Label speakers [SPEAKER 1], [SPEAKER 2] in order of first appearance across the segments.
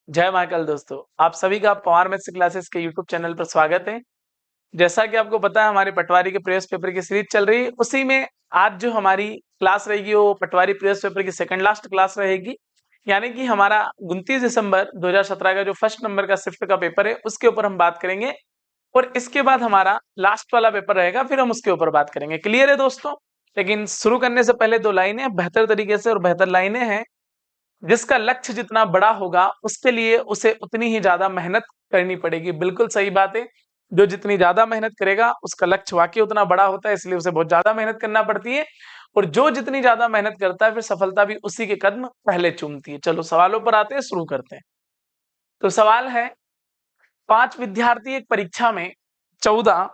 [SPEAKER 1] जय महाकाल दोस्तों, आप सभी का पवार मैथ्स क्लासेस के यूट्यूब चैनल पर स्वागत है। जैसा कि आपको पता है हमारे पटवारी के प्रीवियस पेपर की सीरीज चल रही है, उसी में आज जो हमारी क्लास रहेगी वो पटवारी प्रीवियस पेपर की सेकंड लास्ट क्लास रहेगी। यानी कि हमारा 29 दिसंबर 2017 का जो फर्स्ट नंबर का शिफ्ट का पेपर है उसके ऊपर हम बात करेंगे और इसके बाद हमारा लास्ट वाला पेपर रहेगा, फिर हम उसके ऊपर बात करेंगे। क्लियर है दोस्तों? लेकिन शुरू करने से पहले दो लाइनें बेहतर तरीके से, और बेहतर लाइनें हैं जिसका लक्ष्य जितना बड़ा होगा उसके लिए उसे उतनी ही ज्यादा मेहनत करनी पड़ेगी। बिल्कुल सही बात है। जो जितनी ज्यादा मेहनत करेगा उसका लक्ष्य वाकई उतना बड़ा होता है, इसलिए उसे बहुत ज्यादा मेहनत करना पड़ती है। और जो जितनी ज्यादा मेहनत करता है फिर सफलता भी उसी के कदम पहले चूमती है। चलो सवालों पर आते हैं, शुरू करते हैं। तो सवाल है, 5 विद्यार्थी एक परीक्षा में 14,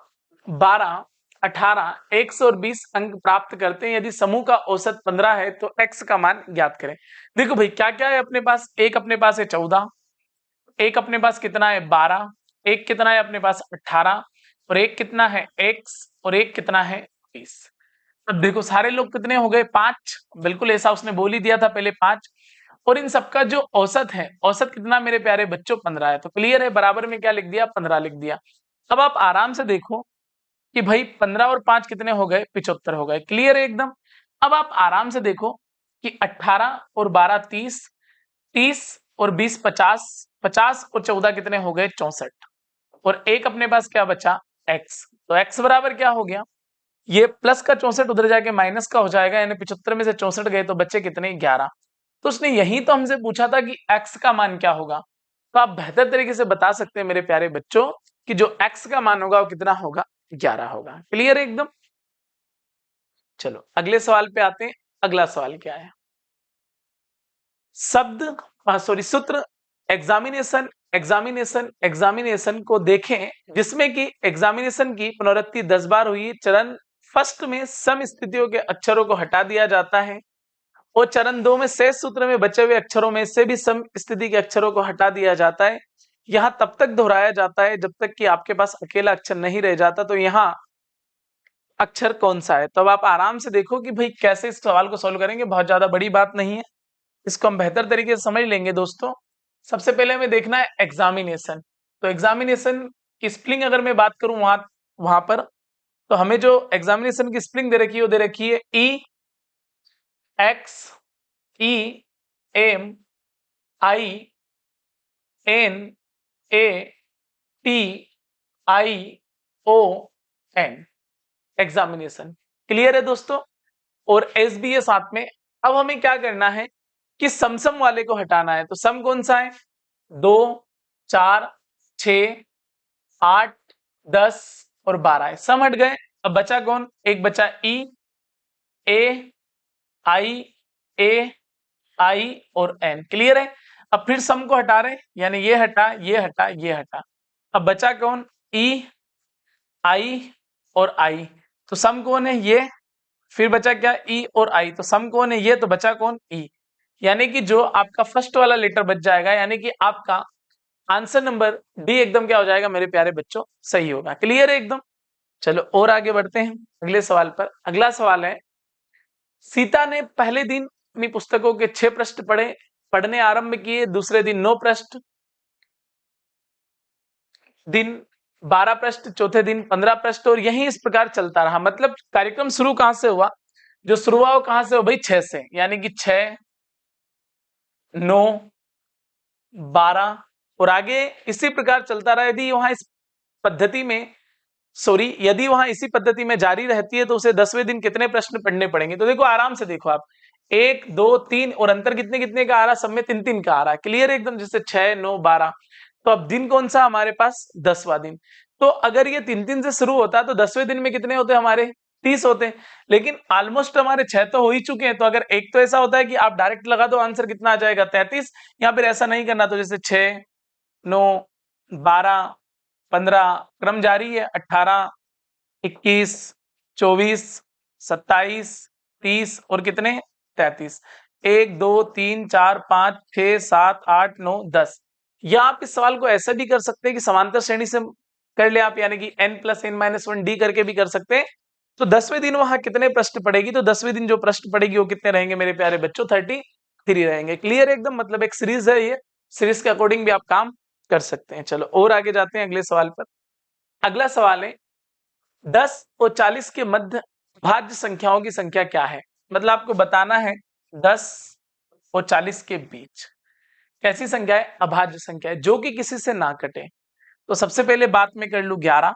[SPEAKER 1] 12, 18, 100 और 20 अंक प्राप्त करते हैं। यदि समूह का औसत 15 है तो x का मान ज्ञात करें। देखो भाई, क्या क्या है अपने पास? एक अपने पास है 14, एक अपने पास कितना है 12, एक कितना है अपने पास 18, और एक कितना है x, और एक कितना है 20। अब देखो सारे लोग कितने हो गए? 5। बिल्कुल ऐसा उसने बोल ही दिया था पहले, 5। और इन सबका जो औसत है, औसत कितना मेरे प्यारे बच्चों? 15 है। तो क्लियर है, बराबर में क्या लिख दिया? 15 लिख दिया। अब आप आराम से देखो कि भाई 15 और 5 कितने हो गए? 75 हो गए। क्लियर है एकदम। अब आप आराम से देखो कि 18 और 12 30, 30 और 20 50, 50 और 14 कितने हो गए? 64। और एक अपने पास क्या बचा? x। तो x बराबर क्या हो गया? ये प्लस का 64 उधर जाके माइनस का हो जाएगा, यानी 75 में से 64 गए तो बच्चे कितने? 11। तो उसने यही तो हमसे पूछा था कि x का मान क्या होगा। तो आप बेहतर तरीके से बता सकते हैं मेरे प्यारे बच्चों कि जो x का मान होगा वो कितना होगा? 11 होगा। क्लियर है एकदम। चलो अगले सवाल पे आते हैं। अगला सवाल क्या है? शब्द सॉरी सूत्र एग्जामिनेशन एग्जामिनेशन एग्जामिनेशन को देखें, जिसमें कि एग्जामिनेशन की पुनरावृत्ति 10 बार हुई। चरण फर्स्ट में सम स्थितियों के अक्षरों को हटा दिया जाता है और चरण 2 में शेष सूत्र में बचे हुए अक्षरों में से भी सम स्थिति के अक्षरों को हटा दिया जाता है। यहाँ तब तक दोहराया जाता है जब तक कि आपके पास अकेला अक्षर नहीं रह जाता। तो यहाँ अक्षर कौन सा है? तो अब आप आराम से देखो कि भाई कैसे इस सवाल को सॉल्व करेंगे। बहुत ज्यादा बड़ी बात नहीं है, इसको हम बेहतर तरीके से समझ लेंगे दोस्तों। सबसे पहले हमें देखना है एग्जामिनेशन। तो एग्जामिनेशन की स्पेलिंग अगर मैं बात करूं वहां वहां पर, तो हमें जो एग्जामिनेशन की स्पेलिंग दे रखी है वो दे रखी है EXEMAINATION, एग्जामिनेशन। क्लियर है दोस्तों? और एस भी है साथ में। अब हमें क्या करना है कि समसम वाले को हटाना है। तो सम कौन सा है? 2, 4, 6, 8, 10 और 12 है। सम हट गए। अब बचा कौन? एक बचा ई, ए, आई और एन। क्लियर है? अब फिर सम को हटा रहे, यानी ये हटा, ये हटा, ये हटा। अब बचा कौन? ई, आई और आई। तो सम कौन है? ये। फिर बचा क्या? ई और आई। तो सम कौन है? ये। तो बचा कौन? ई। यानी कि जो आपका फर्स्ट वाला लेटर बच जाएगा, यानी कि आपका आंसर नंबर डी एकदम क्या हो जाएगा मेरे प्यारे बच्चों? सही होगा। क्लियर है एकदम। चलो और आगे बढ़ते हैं अगले सवाल पर। अगला सवाल है, सीता ने पहले दिन अपनी पुस्तकों के 6 पृष्ठ पढ़ने आरंभ किए, दूसरे दिन 9 पृष्ठ, दिन 12 पृष्ठ, चौथे दिन 15 पृष्ठ, और यही इस प्रकार चलता रहा। मतलब कार्यक्रम शुरू कहां से हुआ? जो शुरू हुआ वो कहां से हुआ भाई? 6 से। यानी कि 6, 9, 12 और आगे इसी प्रकार चलता रहा। यदि वहां इस पद्धति में यदि वहां इसी पद्धति में जारी रहती है तो उसे 10वें दिन कितने प्रश्न पढ़ने पड़ेंगे? तो देखो आराम से देखो आप, 1, 2, 3 और अंतर कितने कितने का आ रहा? सब में 3 3 का आ रहा है। क्लियर एकदम। जैसे 6, 9, 12। तो अब दिन कौन सा हमारे पास? 10वां दिन। तो अगर ये 3 3 से शुरू होता तो 10वें दिन में कितने होते हमारे? 30 होते। लेकिन ऑलमोस्ट हमारे 6 तो हो ही चुके हैं। तो अगर एक तो ऐसा होता है कि आप डायरेक्ट लगा दो, आंसर कितना आ जाएगा? 33। या फिर ऐसा नहीं करना, तो जैसे 6, 9, 12, 15, क्रम जारी है, 18, 21, 24, 27, 30 और कितने? 33। 1, 2, 3, 4, 5, 6, 7, 8, 9, 10। या आप इस सवाल को ऐसा भी कर सकते हैं कि समांतर श्रेणी से कर ले आप, यानी कि n+n-1 d करके भी कर सकते हैं। तो 10वें दिन वहां कितने प्रश्न पड़ेगी? तो 10वें दिन जो प्रश्न पड़ेगी वो कितने रहेंगे मेरे प्यारे बच्चों? 33 रहेंगे। क्लियर एकदम। मतलब एक सीरीज है ये, सीरीज के अकॉर्डिंग भी आप काम कर सकते हैं। चलो और आगे जाते हैं अगले सवाल पर। अगला सवाल है 10 और 40 के मध्य भाज्य संख्याओं की संख्या क्या है। मतलब आपको बताना है 10 और 40 के बीच कैसी संख्या है, अभाज्य संख्या है जो कि किसी से ना कटे। तो सबसे पहले बात में कर लू 11,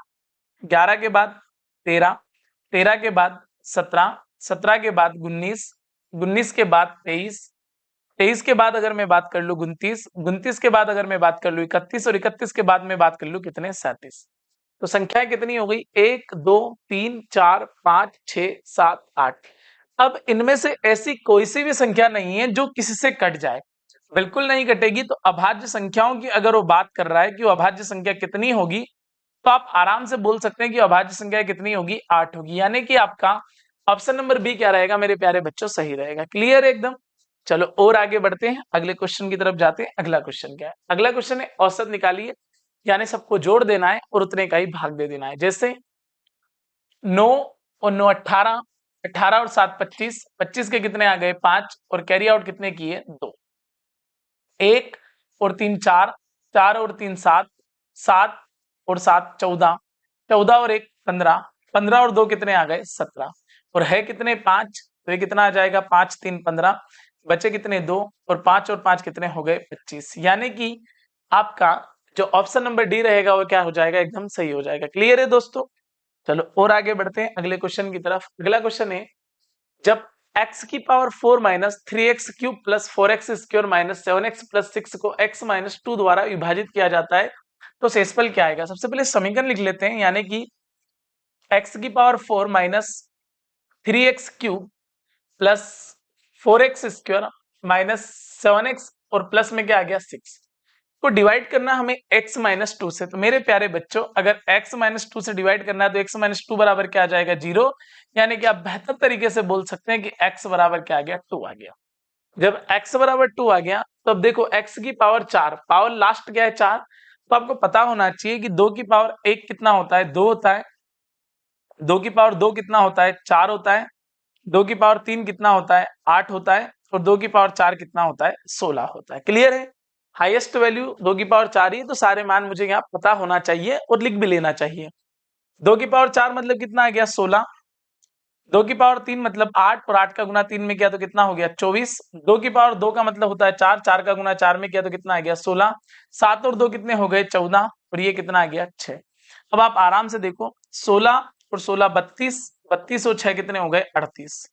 [SPEAKER 1] 11 के बाद 13, 13 के बाद 17, 17 के बाद 19, 19 के बाद 23, 23 के बाद अगर मैं बात कर लू 29, 29 के बाद अगर मैं बात कर लू 31 और 31 के बाद मैं बात कर लू कितने 37। तो संख्याएं कितनी हो गई 1 2 3 4 5 6 7 8। अब इनमें से ऐसी कोई सी भी संख्या नहीं है जो किसी से कट जाए, बिल्कुल नहीं कटेगी। तो अभाज्य संख्याओं की अगर वो बात कर रहा है कि वो अभाज्य संख्या कितनी होगी, तो आप आराम से बोल सकते हैं कि अभाज्य संख्या कितनी होगी 8 होगी। यानी कि आपका ऑप्शन नंबर बी क्या रहेगा मेरे प्यारे बच्चों, सही रहेगा। क्लियर है एकदम। चलो और आगे बढ़ते हैं, अगले क्वेश्चन की तरफ जाते हैं। अगला क्वेश्चन क्या है, अगला क्वेश्चन है औसत निकालिए, यानी सबको जोड़ देना है और उतने का ही भाग दे देना है। जैसे 9 और 9 18, 18 और 7 25, 25 के कितने आ गए 5 और कैरी आउट कितने किए 2, 1 और 3 4, 4 और 3 7, 7 और 7 14, 14 और 1 15, 15 और 2 कितने आ गए 17 और है कितने 5, तो ये कितना आ जाएगा 5 3 15, बचे कितने 2 और 5 और 5 कितने हो गए 25। यानी कि आपका जो ऑप्शन नंबर डी रहेगा वो क्या हो जाएगा, एकदम सही हो जाएगा। क्लियर है दोस्तों। चलो और आगे बढ़ते हैं अगले क्वेश्चन की तरफ। अगला क्वेश्चन है जब x की power 4 minus 3x cube plus 4x square minus 7x plus 6 को x माइनस 2 द्वारा विभाजित किया जाता है तो शेषफल क्या आएगा। सबसे पहले समीकरण लिख लेते हैं, यानी कि x की power 4 minus 3x cube plus 4x square minus 7x और प्लस में क्या आ गया 6 को डिवाइड करना हमें x माइनस 2 से। तो मेरे प्यारे बच्चों अगर x माइनस 2 से डिवाइड करना है तो x माइनस 2 बराबर क्या आ जाएगा 0। यानी कि आप बेहतर तरीके से बोल सकते हैं कि x बराबर क्या आ गया 2 आ गया। जब x बराबर 2 आ गया तो अब देखो x की पावर 4, पावर लास्ट क्या है 4, तो आपको पता होना चाहिए कि 2 की पावर 1 कितना होता है 2 होता है, 2 की पावर 2 कितना होता है 4 होता है, 2 की पावर 3 कितना होता है 8 होता है और 2 की पावर 4 कितना होता है 16 होता है। क्लियर है। हाईएस्ट वैल्यू 2 की पावर 4 ही, तो सारे मान मुझे यहाँ पता होना चाहिए और लिख भी लेना चाहिए। 2 की पावर 4 मतलब कितना आ गया 16, 2 की पावर 3 मतलब 8 और 8 का गुना 3 में किया तो कितना हो गया 24, 2 की पावर 2 का मतलब होता है 4, 4 का गुना 4 में किया तो कितना आ गया 16, 7 और 2 कितने हो गए 14 और ये कितना आ गया 6। अब आप आराम से देखो 16 और 16 32, 32 और 6 कितने हो गए 38,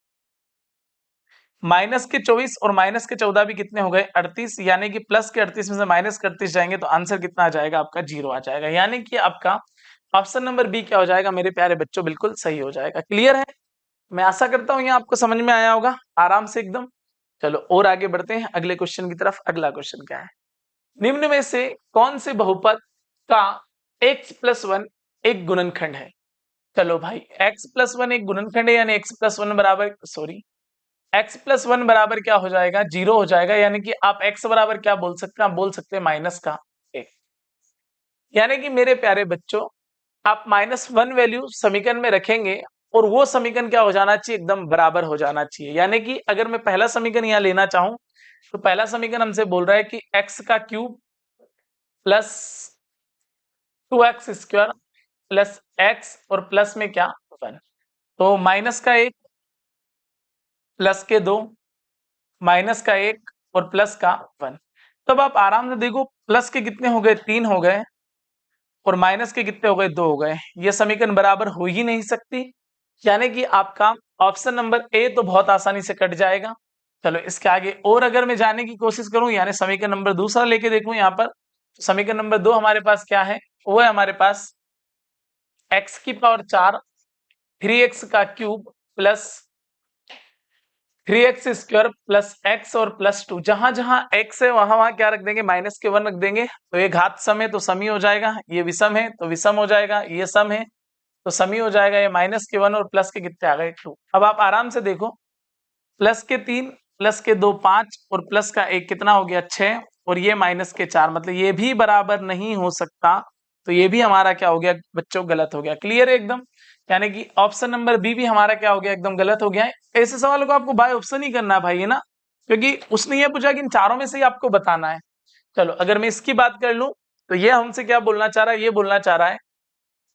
[SPEAKER 1] माइनस के 24 और माइनस के 14 भी कितने हो गए 38। यानी कि प्लस के 38 में से माइनस के 38 जाएंगे तो आंसर कितना आ जाएगा आपका 0 आ जाएगा। यानी कि आपका ऑप्शन नंबर बी क्या हो जाएगा मेरे प्यारे बच्चों, बिल्कुल सही हो जाएगा। क्लियर है। मैं आशा करता हूं ये आपको समझ में आया होगा आराम से एकदम। चलो और आगे बढ़ते हैं अगले क्वेश्चन की तरफ। अगला क्वेश्चन क्या है, निम्न में से कौन से बहुपद का x प्लस 1 एक गुणनखंड है। चलो भाई x प्लस 1 एक गुणनखंड है, यानी x प्लस 1 बराबर x प्लस 1 बराबर क्या हो जाएगा 0 हो जाएगा। यानी कि आप x बराबर क्या बोल सकते हैं, आप बोल सकते हैं माइनस का 1। यानी कि मेरे प्यारे बच्चों आप -1 वैल्यू समीकरण में रखेंगे और वो समीकरण क्या हो जाना चाहिए, एकदम बराबर हो जाना चाहिए। यानी कि अगर मैं पहला समीकरण यहाँ लेना चाहूं तो पहला समीकरण हमसे बोल रहा है कि x का cube plus 2x square plus x और प्लस में क्या 1, तो माइनस का 1 प्लस के 2 माइनस का 1 और प्लस का 1। तब आप आराम से देखो प्लस के कितने हो गए 3 हो गए और माइनस के कितने हो गए 2 हो गए। ये समीकरण बराबर हो ही नहीं सकती। यानी कि आपका ऑप्शन नंबर ए तो बहुत आसानी से कट जाएगा। चलो इसके आगे और अगर मैं जाने की कोशिश करूं, यानी समीकरण नंबर दूसरा लेके देखूं यहाँ पर, समीकरण नंबर 2 हमारे पास क्या है, वो है हमारे पास x की पावर 4 3x का cube plus 3x square plus x और प्लस 2। जहां जहां x है वहां वहां क्या रख देंगे माइनस के 1 रख देंगे। तो ये घात सम है तो सम ही हो जाएगा, ये विषम है तो विषम हो जाएगा, ये सम है तो सम ही हो जाएगा। ये माइनस के 1 और प्लस के कितने आ गए 2। अब आप आराम से देखो प्लस के 3 प्लस के 2 5 और प्लस का 1 कितना हो गया 6 और ये माइनस के 4, मतलब ये भी बराबर नहीं हो सकता। तो ये भी हमारा क्या हो गया बच्चों गलत हो गया। क्लियर है एकदम। यानी कि ऑप्शन नंबर बी भी हमारा क्या हो गया एकदम गलत हो गया है। ऐसे सवालों को आपको बाय ऑप्शन ही करना है भाई, है ना, क्योंकि उसने ये पूछा कि इन चारों में से ही आपको बताना है। चलो अगर मैं इसकी बात कर लूं तो ये हमसे क्या बोलना चाह रहा है, ये बोलना चाह रहा है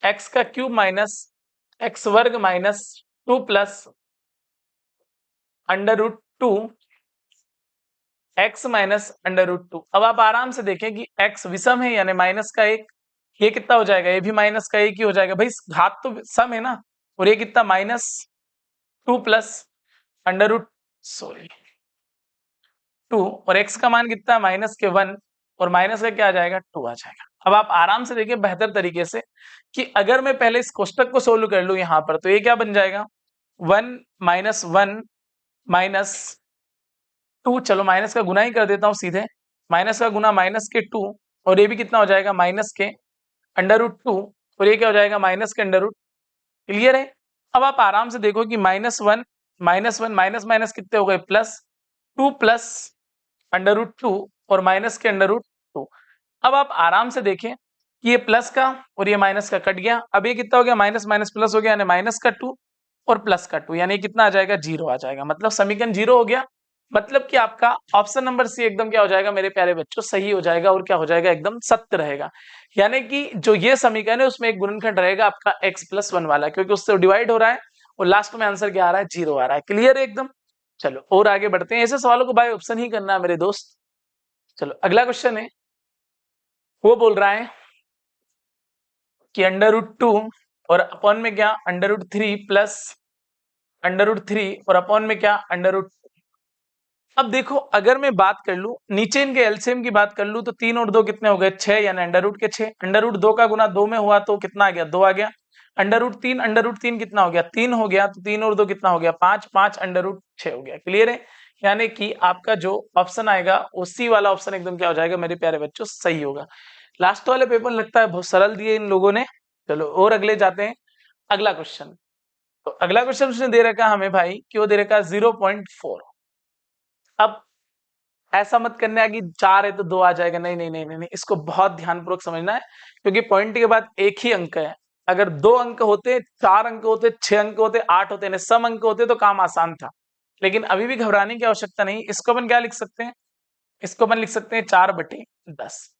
[SPEAKER 1] एक्स का क्यूब माइनस एक्स वर्ग minus 2 plus under root 2 x minus under root 2। अब आप आराम से देखें कि एक्स विषम है यानी माइनस का एक, ये कितना हो जाएगा, ये भी माइनस का एक ही हो जाएगा भाई, घात तो सम है ना। और ये कितना minus 2 plus under root sorry 2 और x का मान कितना है माइनस के 1 और माइनस का क्या आ जाएगा 2 आ जाएगा। अब आप आराम से देखिए बेहतर तरीके से कि अगर मैं पहले इस कोष्टक को सोल्व कर लूं यहां पर तो ये क्या बन जाएगा 1 माइनस 1 माइनस 2, चलो माइनस का गुना ही कर देता हूं सीधे, माइनस का गुना माइनस के 2 और ये भी कितना हो जाएगा माइनस के अंडर रूट 2 और ये क्या हो जाएगा माइनस के अंडर रूट। क्लियर है। अब आप आराम से देखो कि -1 -1 माइनस माइनस कितने हो गए प्लस 2 प्लस अंडर रूट 2 और माइनस के अंडर रूट 2। अब आप आराम से देखें कि ये प्लस का और ये माइनस का कट गया, अब ये कितना हो गया माइनस माइनस प्लस हो गया यानी माइनस का 2 और प्लस का 2 यानी कितना आ जाएगा 0 आ जाएगा, मतलब समीकरण 0 हो गया। मतलब कि आपका ऑप्शन नंबर सी एकदम क्या हो जाएगा मेरे प्यारे बच्चों सही हो जाएगा और क्या हो जाएगा एकदम सत्य रहेगा। यानी कि जो ये समीकरण है उसमें एक गुणनखंड रहेगा आपका x+1 वाला, क्योंकि उससे डिवाइड हो रहा है और लास्ट में आंसर क्या आ रहा है 0 आ रहा है। क्लियर है एकदम। चलो और आगे बढ़ते हैं, ऐसे सवालों को बाय ऑप्शन ही करना है मेरे दोस्त। चलो अगला क्वेश्चन है, वो बोल रहा है कि अंडर रूट 2 और अपॉन में क्या under root 3 plus under root 3 और अपॉन में क्या अंडर रूट। अब देखो अगर मैं बात कर लूं नीचे इनके एलसीएम की बात कर लूं तो 3 और 2 कितने हो गए 6 यानी अंडर रूट के 6, अंडर रूट 2 का गुना 2 में हुआ तो कितना आ गया 2 आ गया, अंडर रूट 3 कितना हो गया 3 हो गया, तो 3 और 2 कितना हो गया 5, 5 अंडर रूट 6 हो गया। क्लियर है। यानी कि आपका जो ऑप्शन आएगा उसी वाला ऑप्शन एकदम क्या हो जाएगा मेरे प्यारे बच्चों सही होगा। लास्ट वाले पेपर लगता है बहुत सरल दिए इन लोगों ने। चलो और अगले जाते हैं, अगला क्वेश्चन। तो अगला क्वेश्चन उसने दे रखा हमें भाई कि वो दे रखा 0.4। अब ऐसा मत करना है कि 4 है तो 2 आ जाएगा, नहीं नहीं नहीं नहीं नहीं, इसको बहुत ध्यानपूर्वक समझना है क्योंकि पॉइंट के बाद एक ही अंक है। अगर 2 अंक होते 4 अंक होते 6 अंक होते 8 होते ना सम अंक होते तो काम आसान था, लेकिन अभी भी घबराने की आवश्यकता नहीं। इसको अपन क्या लिख सकते हैं, इसको अपन लिख सकते हैं 4/10।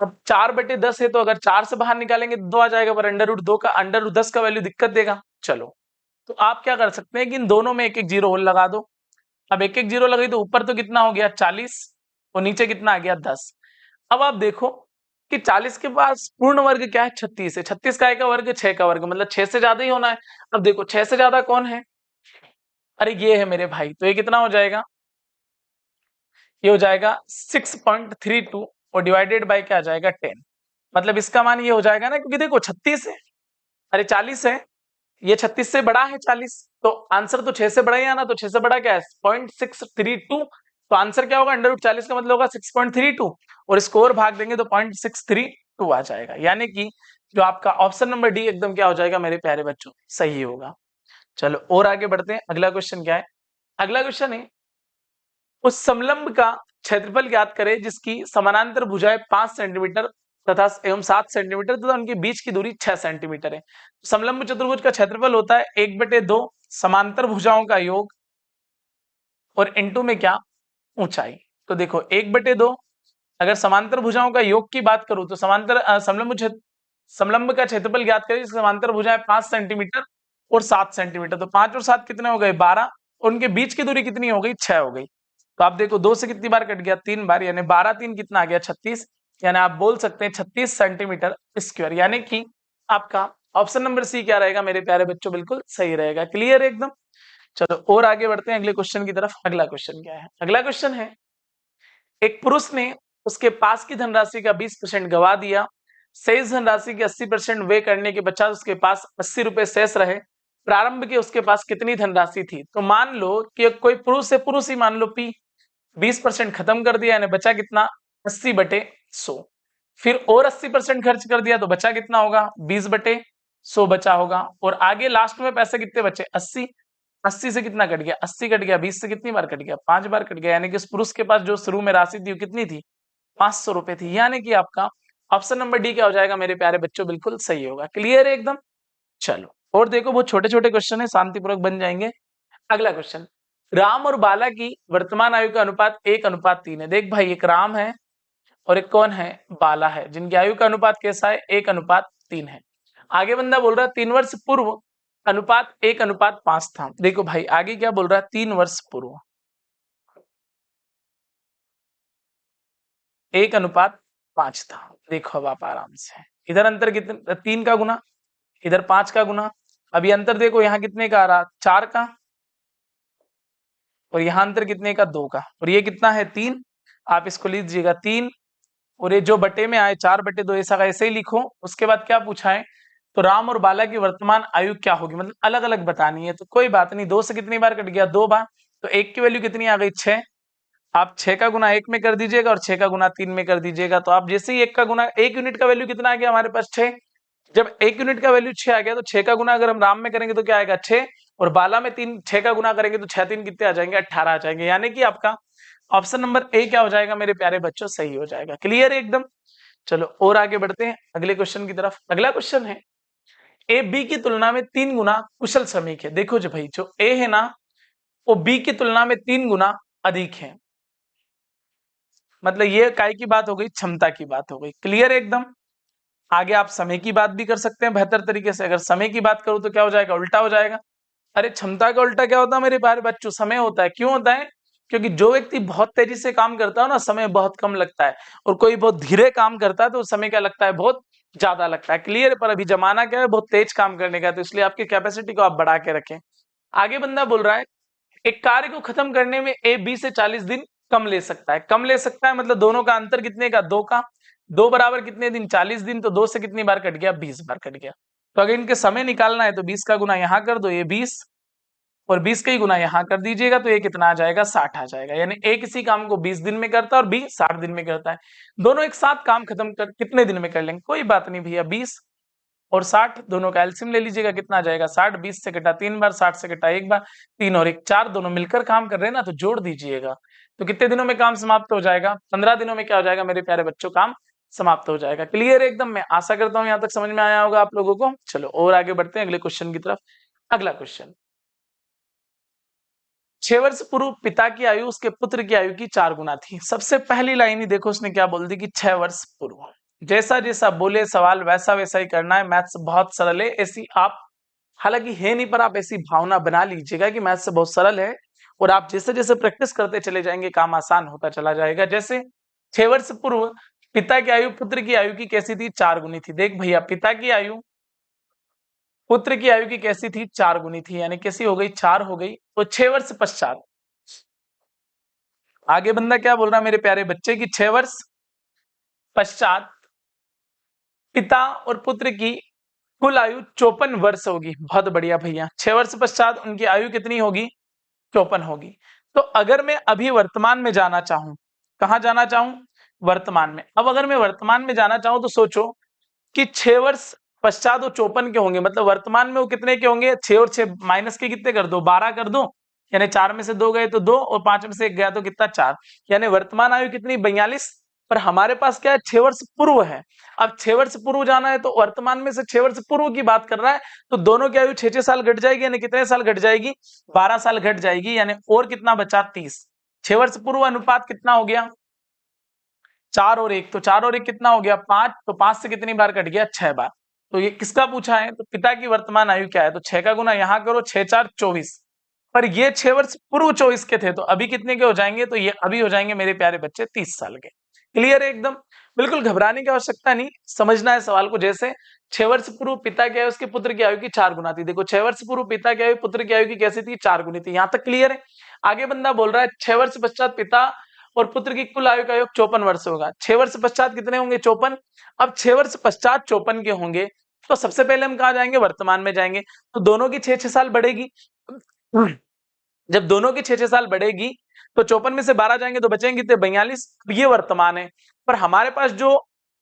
[SPEAKER 1] अब 4/10 है तो अगर 4 से बाहर निकालेंगे तो 2 आ जाएगा, पर अंडर रूट 2 का अंडर रूट 10 का वैल्यू दिक्कत देगा। चलो तो आप क्या कर सकते हैं कि इन दोनों में एक एक जीरो और लगा दो। अब एक एक जीरो लगी तो ऊपर तो कितना हो गया 40 और नीचे कितना आ गया 10। अब आप देखो कि 40 के पास पूर्ण वर्ग क्या है 36 है, 36 काय का वर्ग 6 का वर्ग, मतलब 6 से ज्यादा ही होना है। अब देखो 6 से ज्यादा कौन है, अरे ये है मेरे भाई, तो ये कितना हो जाएगा ये हो जाएगा 6.32 और डिवाइडेड बाय क्या आ जाएगा 10। मतलब इसका मान ये हो जाएगा ना, क्योंकि देखो 36 है अरे 40 है, ये 36 से बड़ा है 40, तो आंसर तो 6 से बड़ा ही आना, तो 6 से बड़ा क्या है 0.632, तो आंसर क्या होगा अंडर रूट 40 का मतलब होगा 6.32 और इसको और भाग देंगे तो 0.632 आ जाएगा। यानी कि जो आपका ऑप्शन नंबर डी एकदम क्या हो जाएगा मेरे प्यारे बच्चों सही होगा। चलो और आगे बढ़ते हैं, अगला क्वेश्चन क्या है, अगला क्वेश्चन है उस समलंब का क्षेत्रफल ज्ञात करें जिसकी समानांतर भुजाएं 5 सेंटीमीटर तथा एवं 7 सेंटीमीटर तथा उनके बीच की दूरी 6 सेंटीमीटर है। समलंब चतुर्भुज का क्षेत्रफल होता है 1/2 समांतर भुजाओं का योग और इनटू में क्या ऊंचाई। तो देखो 1/2 अगर समांतर भुजाओं का योग की बात करूं तो समलंब का क्षेत्रफल ज्ञात करें जिसकी समांतर भुजाएं 5 सेंटीमीटर और 7 सेंटीमीटर, तो 5 और 7 कितने हो गए 12 और उनके बीच की दूरी कितनी हो गई 6 हो गई। तो आप देखो 2 से कितनी बार कट गया 3 बार, यानी 12 3 कितना आ गया 36, यानी आप बोल सकते हैं 36 सेंटीमीटर स्क्वायर। यानी कि आपका ऑप्शन नंबर सी क्या रहेगा मेरे प्यारे बच्चों बिल्कुल सही रहेगा। क्लियर है एकदम। चलो और आगे बढ़ते हैं अगले क्वेश्चन की तरफ। अगला क्वेश्चन क्या है, अगला क्वेश्चन है एक पुरुष ने उसके पास की धनराशि का 20% गवा दिया, शेष धनराशि के 80% वे करने के पश्चात उसके पास 80 रुपए शेष रहे। प्रारंभ के उसके पास कितनी धनराशि थी। तो मान लो कि कोई पुरुष है, पुरुष ही मान लो पी 20% खत्म कर दिया, यानी बचा कितना 80/100, फिर और 80% खर्च कर दिया तो बचा कितना होगा 20/100 बचा होगा, और आगे लास्ट में पैसे कितने बचे 80, 80 से कितना कट गया 80 कट गया, 20 से कितनी बार कट गया 5 बार कट गया, यानी कि उस पुरुष के पास जो शुरू में राशि थी वो कितनी थी 500 रुपए थी। यानी कि आपका ऑप्शन नंबर डी क्या हो जाएगा मेरे प्यारे बच्चों बिल्कुल सही होगा। क्लियर है एकदम। चलो और देखो बहुत छोटे छोटे क्वेश्चन है, शांतिपूर्वक बन जाएंगे। अगला क्वेश्चन, राम और बाला की वर्तमान आयु का अनुपात 1:3 है। देख भाई एक राम है और एक कौन है, बाला है, जिनकी आयु का अनुपात कैसा है, 1:3 है। आगे बंदा बोल रहा है 3 वर्ष पूर्व अनुपात 1:5 था। देखो भाई आगे क्या बोल रहा है, 3 वर्ष पूर्व 1:5 था। देखो अब आप आराम से, इधर अंतर कितने, 3 का गुना, इधर 5 का गुना। अभी अंतर देखो यहाँ कितने का आ रहा, 4 का, और यहाँ अंतर कितने का, 2 का, और ये कितना है, 3। आप इसको लीजिएगा 3, और ये जो बटे में आए 4/2, ऐसा का ऐसे ही लिखो। उसके बाद क्या पूछा है, तो राम और बाला की वर्तमान आयु क्या होगी, मतलब अलग अलग बतानी है। तो कोई बात नहीं, 2 से कितनी बार कट गया, 2 बार, तो 1 की वैल्यू कितनी आ गई, 6। आप 6 का गुना 1 में कर दीजिएगा और 6 का गुना 3 में कर दीजिएगा। तो आप जैसे ही 1 का गुना, 1 यूनिट का वैल्यू कितना आ गया हमारे पास, 6। जब 1 यूनिट का वैल्यू 6 आ गया, तो 6 का गुना अगर हम राम में करेंगे तो क्या आएगा, 6, और बाला में 3, 6 का गुना करेंगे तो 6 3 कितने आ जाएंगे, 18 आ जाएंगे। यानी कि आपका ऑप्शन नंबर ए क्या हो जाएगा मेरे प्यारे बच्चों, सही हो जाएगा। क्लियर है एकदम। चलो और आगे बढ़ते हैं अगले क्वेश्चन की तरफ। अगला क्वेश्चन है, ए बी की तुलना में 3 गुना कुशल श्रमिक है। देखो जो भाई, जो ए है ना, वो बी की तुलना में 3 गुना अधिक है। मतलब ये काय की बात हो गई, क्षमता की बात हो गई। क्लियर है एकदम। आगे आप समय की बात भी कर सकते हैं बेहतर तरीके से। अगर समय की बात करूं तो क्या हो जाएगा, उल्टा हो जाएगा। अरे क्षमता का उल्टा क्या होता है मेरे प्यारे बच्चों, समय होता है। क्यों होता है, क्योंकि जो व्यक्ति बहुत तेजी से काम करता है ना, समय बहुत कम लगता है, और कोई बहुत धीरे काम करता है तो समय क्या लगता है, बहुत ज्यादा लगता है। क्लियर। पर अभी जमाना क्या है, बहुत तेज काम करने का, तो इसलिए आपकी कैपेसिटी को आप बढ़ा के रखें। आगे बंदा बोल रहा है, एक कार्य को खत्म करने में ए बी से 40 दिन कम ले सकता है। कम ले सकता है मतलब दोनों का अंतर कितने का, 2 का। 2 बराबर कितने दिन, 40 दिन, तो 2 से कितनी बार कट गया, 20 बार कट गया। तो अगर इनके समय निकालना है तो 20 का गुना यहाँ कर दो, ये 20, और 20 का ही गुना यहाँ कर दीजिएगा, तो ये कितना आ जाएगा, 60 आ जाएगा। यानी ए किसी काम को 20 दिन में करता है और बी 60 दिन में करता है। दोनों एक साथ काम खत्म कर कितने दिन में कर लेंगे, कोई बात नहीं भैया, 20 और 60 दोनों का एलसीएम ले लीजिएगा, कितना आ जाएगा, 60। 20 से कटा 3 बार, 60 से कटा 1 बार, 3 और 1 4, दोनों मिलकर काम कर रहे हैं ना, तो जोड़ दीजिएगा। तो कितने दिनों में काम समाप्त हो जाएगा, 15 दिनों में क्या हो जाएगा मेरे प्यारे बच्चों, काम समाप्त हो जाएगा। क्लियर है एकदम। मैं आशा करता हूँ यहाँ तक समझ में आया होगा आप लोगों को। चलो और आगे बढ़ते हैं अगले क्वेश्चन की तरफ। अगला क्वेश्चन, 6 वर्ष पूर्व पिता की आयु उसके पुत्र की आयु की 4 गुना थी। सबसे पहली लाइन ही देखो उसने क्या बोल दी कि 6 वर्ष पूर्व। जैसा जैसा बोले सवाल वैसा वैसा ही करना है। मैथ्स बहुत सरल है। ऐसी आप, हालांकि है नहीं, पर आप ऐसी भावना बना लीजिएगा कि मैथ्स बहुत सरल है, और आप जैसे जैसे प्रैक्टिस करते चले जाएंगे काम आसान होता चला जाएगा। जैसे 6 वर्ष पूर्व पिता की आयु पुत्र की आयु की कैसी थी, 4 गुनी थी। देख भैया, पिता की आयु पुत्र की आयु की कैसी थी, 4 गुनी थी। यानी कैसी हो गई, 4 हो गई। तो 6 वर्ष पश्चात, आगे बंदा क्या बोल रहा है मेरे प्यारे बच्चे की, 6 वर्ष पश्चात पिता और पुत्र की कुल आयु 54 वर्ष होगी। बहुत बढ़िया भैया, 6 वर्ष पश्चात उनकी आयु कितनी होगी, 54 होगी। तो अगर मैं अभी वर्तमान में जाना चाहूं, कहां जाना चाहूं, वर्तमान में। अब अगर मैं वर्तमान में जाना चाहूं तो सोचो कि 6 वर्ष पश्चात वो 54 के होंगे, मतलब वर्तमान में वो कितने के होंगे, 6 और 6 माइनस के कितने कर दो, 12 कर दो। यानी 4 में से 2 गए तो 2, और 5 में से 1 गया तो कितना, 4। यानी वर्तमान आयु कितनी, 42। पर हमारे पास क्या है, 6 वर्ष पूर्व है। अब 6 वर्ष पूर्व जाना है तो वर्तमान में से 6 वर्ष पूर्व की बात कर रहा है, तो दोनों की आयु 6 साल घट जाएगी। यानी कितने साल घट जाएगी, 12 साल घट जाएगी। यानी और कितना बचा, 30। 6 वर्ष पूर्व अनुपात कितना हो गया, 4 और 1, तो 4 और 1 कितना हो गया, 5। तो 5 से कितनी बार कट गया, 6 बार। तो ये किसका पूछा है, तो पिता की वर्तमान आयु क्या है, तो 6 का गुना यहाँ करो, 6 4 24। पर ये 6 वर्ष पूर्व 24 के थे, तो अभी कितने के हो जाएंगे, तो ये अभी हो जाएंगे मेरे प्यारे बच्चे 30 साल के। क्लियर है एकदम। बिल्कुल घबराने की आवश्यकता नहीं, समझना है सवाल को। जैसे 6 वर्ष पूर्व पिता की आयु उसके पुत्र की आयु की 4 गुना थी। देखो 6 वर्ष पूर्व पिता की आयु पुत्र की आयु की कैसी थी, 4 गुनी थी। यहाँ तक क्लियर है। आगे बंदा बोल रहा है 6 वर्ष पश्चात पिता और पुत्र की कुल आयु का योग 54 वर्ष होगा। 6 वर्ष पश्चात कितने होंगे, 54। अब 6 वर्ष पश्चात 54 के होंगे, तो सबसे पहले हम कहा जाएंगे, वर्तमान में जाएंगे। तो दोनों की 6 साल बढ़ेगी। जब दोनों की 6 साल बढ़ेगी, तो 54 में से 12 जाएंगे तो बचेंगे कितने, 42। ये वर्तमान है। पर हमारे पास जो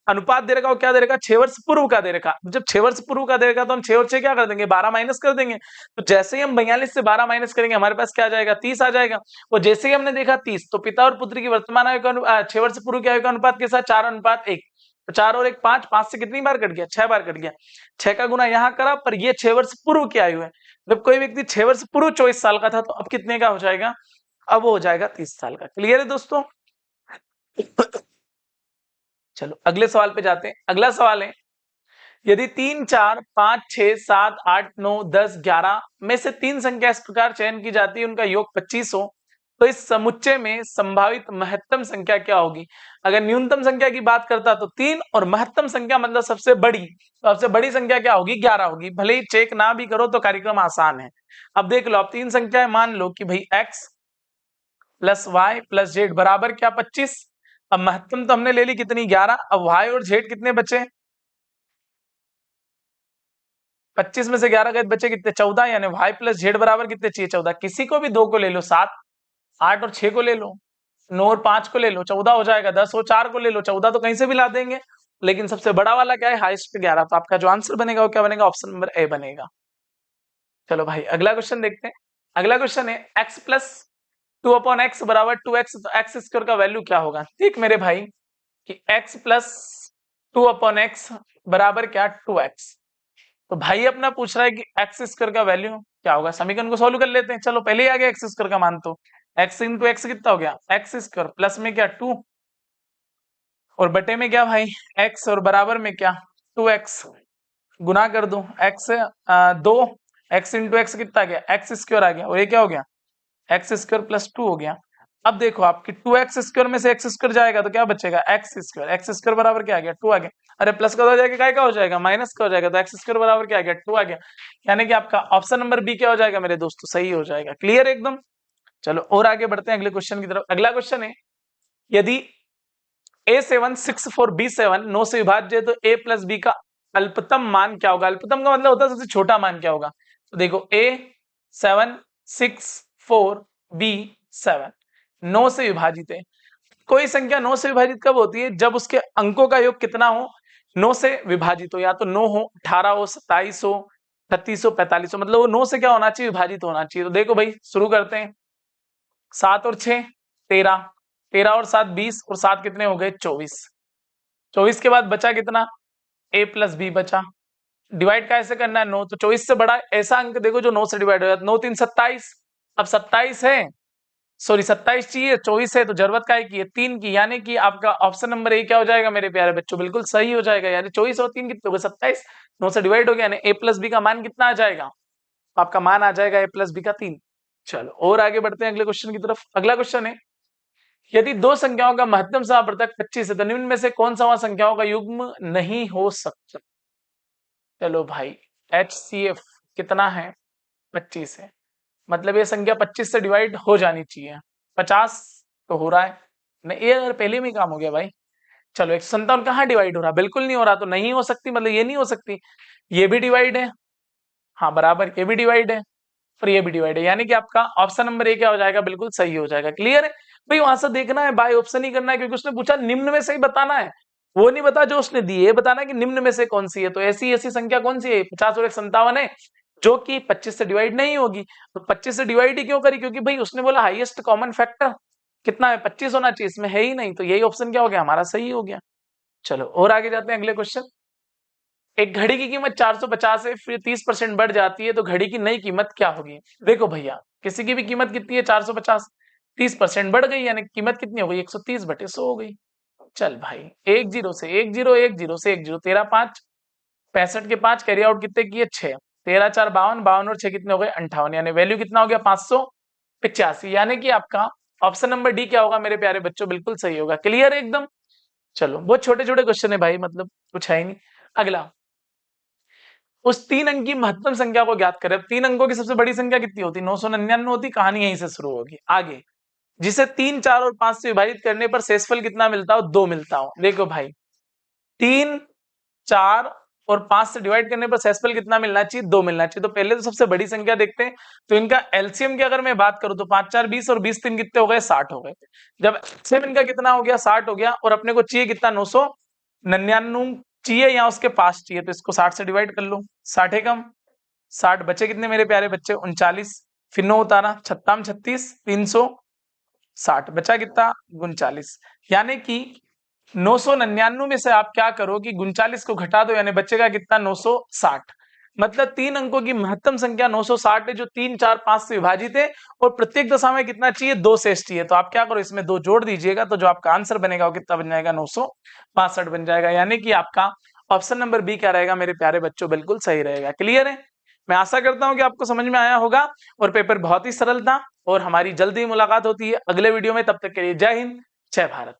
[SPEAKER 1] अनुपात दे रखा वो क्या दे रखा, 6 वर्ष पूर्व का दे रखा। जब 6 वर्ष पूर्व का दे रखा तो हम 6 और 6 क्या कर देंगे, 12 माइनस कर देंगे। तो जैसे ही हम 42 से 12 माइनस करेंगे, हमारे पास क्या आ जाएगा, 30 आ जाएगा। और जैसे ही हमने देखा 30, तो पिता और पुत्र की वर्तमान आयु का 6 वर्ष पूर्व की आयु का अनुपात के साथ 4:1। तो 4 और 1 5, 5 से कितनी बार कट गया, 6 बार कट गया। 6 का गुना यहाँ करा, पर ये 6 वर्ष पूर्व की आयु है। जब कोई व्यक्ति 6 वर्ष पूर्व 24 साल का था, तो अब कितने का हो जाएगा, अब वो हो जाएगा 30 साल का। क्लियर है दोस्तों। चलो अगले सवाल पे जाते हैं। अगला सवाल है, यदि 3, 4, 5, 6, 7, 8, 9, 10, 11 में से 3 संख्या इस प्रकार चयन की जाती है, उनका योग 25 हो, तो इस समुच्चय में संभावित महत्तम संख्या क्या होगी? अगर न्यूनतम संख्या की बात करता तो 3 और महत्तम संख्या मतलब सबसे बड़ी, तो सबसे बड़ी संख्या क्या होगी? 11 होगी। भले ही चेक ना भी करो तो कार्यक्रम आसान है। अब देख लो, अब 3 संख्याएं मान लो कि भाई x plus y plus z बराबर क्या? 25। अब महत्तम तो हमने ले ली कितनी? 11। अब y और z कितने बचे? 25 में से 11 गए बचे कितने? 14। यानी y प्लस जेड बराबर कितने चाहिए? 14। किसी को भी 2 को ले लो, 7, 8 और 6 को ले लो, 9 और 5 को ले लो, 14 हो जाएगा। 10 और 4 को ले लो, 14 तो कहीं से भी ला देंगे, लेकिन सबसे बड़ा वाला क्या है? हाईएस्ट 11। तो आपका जो आंसर बनेगा वो क्या बनेगा? ऑप्शन नंबर ए बनेगा। चलो भाई अगला क्वेश्चन देखते हैं। अगला क्वेश्चन है x प्लस 2/x बराबर 2x, तो एक्स स्क्वायर का वैल्यू क्या होगा? देख मेरे भाई कि x प्लस 2/x बराबर क्या? 2x। तो भाई अपना पूछ रहा है कि एक्स स्क्वायर का वैल्यू क्या होगा? समीकरण को सोल्व कर लेते हैं। चलो पहले ही आ गया एक्स स्क्वायर का मान, तो एक्स इंटू एक्स कितना हो गया? एक्स स्क्वायर प्लस में क्या? 2 और बटे में क्या भाई? एक्स और बराबर में क्या? 2x। गुना कर दो, एक्स 2, एक्स इंटू एक्स कितना आ गया? एक्स स्क्वायर आ गया, और ये क्या हो गया? एक्स स्क्वायर प्लस 2 हो गया। अब देखो आपकी 2x स्क्वायर में से एक्स स्क्वायर जाएगा तो क्या बचेगा? X square. एक्स स्क्वायर बराबर क्या आ गया? 2 आ गया। अरे प्लस का हो जाएगा, क्या हो जाएगा? माइनस का हो जाएगा, तो एक्स स्क्वायर बराबर क्या आ गया? 2 आ गया। यानी कि आपका ऑप्शन नंबर बी क्या हो जाएगा मेरे दोस्तों? सही हो जाएगा। क्लियर एकदम। चलो और आगे बढ़ते हैं अगले क्वेश्चन की तरफ। अगला क्वेश्चन है, यदि a7 6 4 b7 9 से विभाज्य है, तो a प्लस b का अल्पतम मान क्या होगा? अल्पतम का मतलब होता है सबसे छोटा मान क्या होगा? तो देखो a7 6 4 b7 9 से विभाजित है। कोई संख्या 9 से विभाजित कब होती है? जब उसके अंकों का योग कितना हो? 9 से विभाजित हो, या तो 9 हो, 18 हो, 27 हो, 36 हो, 45 हो, मतलब वो 9 से क्या होना चाहिए? विभाजित होना चाहिए। तो देखो भाई शुरू करते हैं। 7 और 6 13, 13 और 7 20, और 7 कितने हो गए? 24। 24 के बाद बचा कितना? a प्लस बी बचा। डिवाइड कैसे करना है? 9, तो 24 से बड़ा ऐसा अंक देखो जो 9 से डिवाइड हो जाता है। 9 3 27। अब 27 है, सॉरी 27 चाहिए, 24 है, तो जरूरत काय की है? 3 की। यानी कि आपका ऑप्शन नंबर ए क्या हो जाएगा मेरे प्यारे बच्चों? बिल्कुल सही हो जाएगा। यानी 24 और 3 कितने हो गए? 27। 9 से डिवाइड हो गया, यानी a प्लस बी का मान कितना आ जाएगा? आपका मान आ जाएगा a प्लस बी का 3। चलो और आगे बढ़ते हैं अगले क्वेश्चन की तरफ। अगला क्वेश्चन है, यदि दो संख्याओं का महत्तम समापवर्तक 25 है, तो निम्न में से कौन सा वह संख्याओं का युग्म नहीं हो सकता? चलो भाई HCF कितना है? 25 है, मतलब ये संख्या 25 से डिवाइड हो जानी चाहिए। 50 तो हो रहा है नहीं, ये अगर पहले में ही काम हो गया भाई। चलो 157 कहाँ डिवाइड हो रहा? बिल्कुल नहीं हो रहा, तो नहीं हो सकती, मतलब ये नहीं हो सकती। ये भी डिवाइड है, हाँ बराबर, ये भी डिवाइड है और ये भी डिवाइड है, यानी कि आपका ऑप्शन नंबर ए क्या हो जाएगा? बिल्कुल सही हो जाएगा। क्लियर है भाई? वहां से देखना है, बाय ऑप्शन ही करना है, क्योंकि उसने पूछा निम्न में से ही बताना है, वो नहीं बता जो उसने दी है, बताना है कि निम्न में से कौन सी है। तो ऐसी ऐसी संख्या कौन सी है? 50 और 157 है, जो कि 25 से डिवाइड नहीं होगी। तो 25 से डिवाइड ही क्यों करी? क्योंकि भाई उसने बोला हाईएस्ट कॉमन फैक्टर कितना है? 25 होना चाहिए, इसमें है ही नहीं, तो यही ऑप्शन क्या हो गया हमारा? सही हो गया। चलो और आगे जाते हैं अगले क्वेश्चन। एक घड़ी की कीमत 450 है, फिर 30% बढ़ जाती है, तो घड़ी की नई कीमत क्या होगी? देखो भैया किसी की भी कीमत कितनी है? 450, 30% बढ़ गई, यानी कीमत कितनी हो गई? 130/100 हो गई। चल भाई 1 0 से 1 0, 1 0 से 1 0, 13 5, 65 के 5 कैरी आउट कितने किए? 6, 13 4 52, 52 और 6 कितने हो गए? 58, यानी वैल्यू कितना हो गया? 585। यानी कि आपका ऑप्शन नंबर डी क्या होगा मेरे प्यारे बच्चों? बिल्कुल सही होगा। क्लियर है एकदम। चलो बहुत छोटे छोटे क्वेश्चन है भाई, मतलब कुछ है ही नहीं। अगला, उस 3 अंक की महत्तम संख्या को ज्ञात करें। 3 अंकों की सबसे बड़ी संख्या कितनी होती? 999 होती। कहानी यहीं से शुरू होगी। आगे, जिसे 3 4 और 5 से विभाजित करने पर शेषफल कितना मिलता हो? 2 मिलता हो। देखो भाई 3 4 और 5 से डिवाइड करने पर शेषफल कितना मिलना चाहिए? 2 मिलना चाहिए। तो पहले तो सबसे बड़ी संख्या देखते हैं, तो इनका एलसीएम की अगर मैं बात करूं तो 5 4 20 और 20 3 कितने हो गए? 60 हो गए। जब एलसीएम इनका कितना हो गया? 60 हो गया, और अपने को चाहिए कितना? 999 चाहिए, या उसके पास चाहिए, तो इसको 60 से डिवाइड कर लो। 60 एकम 60, बचे कितने मेरे प्यारे बच्चे? 39। फिर 9 उतारा, 6 36, 360, बचा कितना? 39। यानी कि 999 में से आप क्या करो कि 39 को घटा दो, यानी बचेगा कितना? 960। मतलब 3 अंकों की महत्तम संख्या 960 है जो 3, 4, 5 से विभाजित है और प्रत्येक दशा में कितना चाहिए, 2 शेष चाहिए। तो आप क्या करो, इसमें 2 जोड़ दीजिएगा तो जो आपका आंसर बनेगा वो कितना बन जाएगा, 965 बन जाएगा। यानी कि आपका ऑप्शन नंबर बी क्या रहेगा मेरे प्यारे बच्चों, बिल्कुल सही रहेगा। क्लियर है? मैं आशा करता हूं कि आपको समझ में आया होगा और पेपर बहुत ही सरल था और हमारी जल्दी ही मुलाकात होती है अगले वीडियो में। तब तक के लिए जय हिंद, जय भारत।